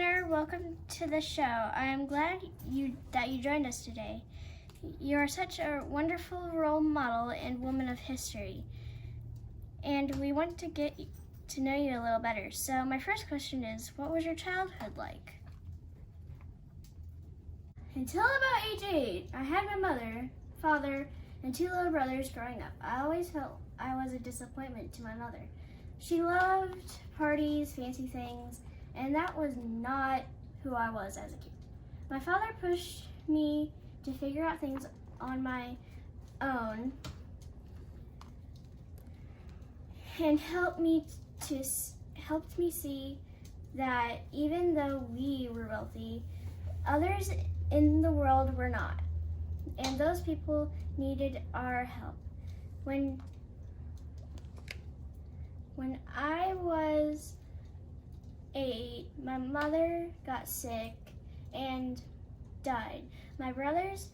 Eleanor, welcome to the show. I am glad that you joined us today. You are such a wonderful role model and woman of history, and we want to get to know you a little better. So my first question is, what was your childhood like? Until about age 8, I had my mother, father, and 2 little brothers growing up. I always felt I was a disappointment to my mother. She loved parties, fancy things, and that was not who I was as a kid. My father pushed me to figure out things on my own and helped me see that even though we were wealthy, others in the world were not, and those people needed our help. When I was 8, my mother got sick and died. My brothers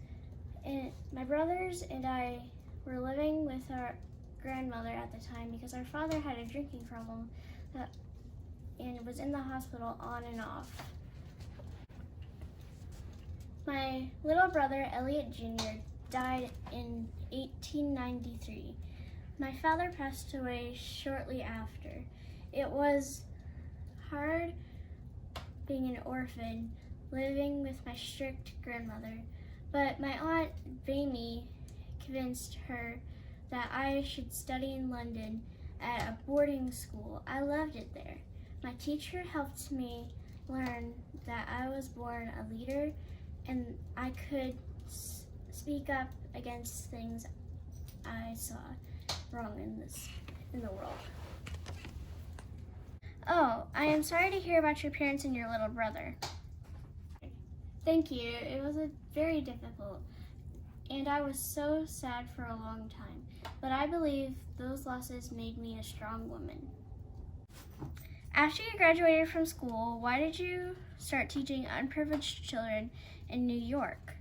and I were living with our grandmother at the time because our father had a drinking problem and was in the hospital on and off. My little brother, Elliot Jr., died in 1893. My father passed away shortly after. It was hard being an orphan, living with my strict grandmother, but my aunt Jamie convinced her that I should study in London at a boarding school. I loved it there. My teacher helped me learn that I was born a leader and I could speak up against things I saw wrong in the world. Oh, I am sorry to hear about your parents and your little brother. Thank you. It was very difficult, and I was so sad for a long time, but I believe those losses made me a strong woman. After you graduated from school, why did you start teaching unprivileged children in New York?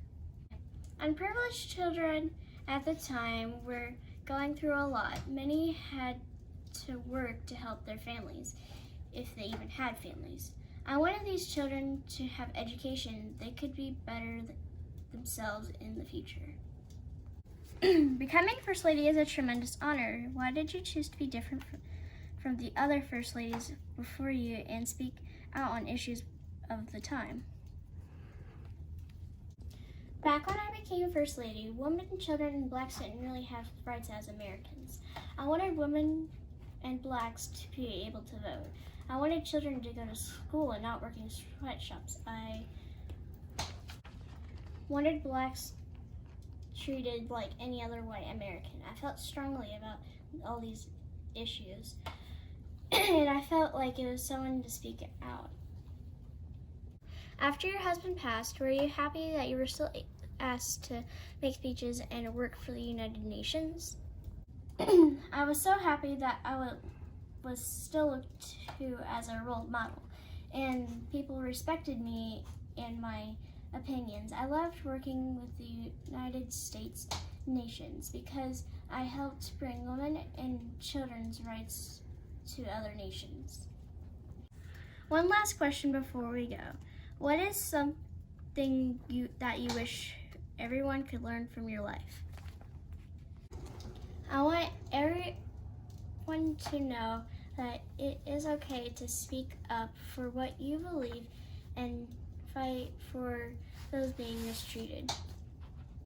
Unprivileged children at the time were going through a lot. Many had to work to help their families, if they even had families. I wanted these children to have education. They could be better themselves in the future. Becoming First Lady is a tremendous honor. Why did you choose to be different from the other First Ladies before you and speak out on issues of the time? Back when I became First Lady, women, children, and blacks didn't really have rights as Americans. I wanted women and blacks to be able to vote. I wanted children to go to school and not work in sweatshops. I wanted blacks treated like any other white American. I felt strongly about all these issues, and I felt like it was someone to speak out. After your husband passed, were you happy that you were still asked to make speeches and work for the United Nations? I was so happy that I was still looked to as a role model, and people respected me and my opinions. I loved working with the United States nations because I helped bring women and children's rights to other nations. One last question before we go. What is something that you wish everyone could learn from your life? I want everyone to know that it is okay to speak up for what you believe and fight for those being mistreated.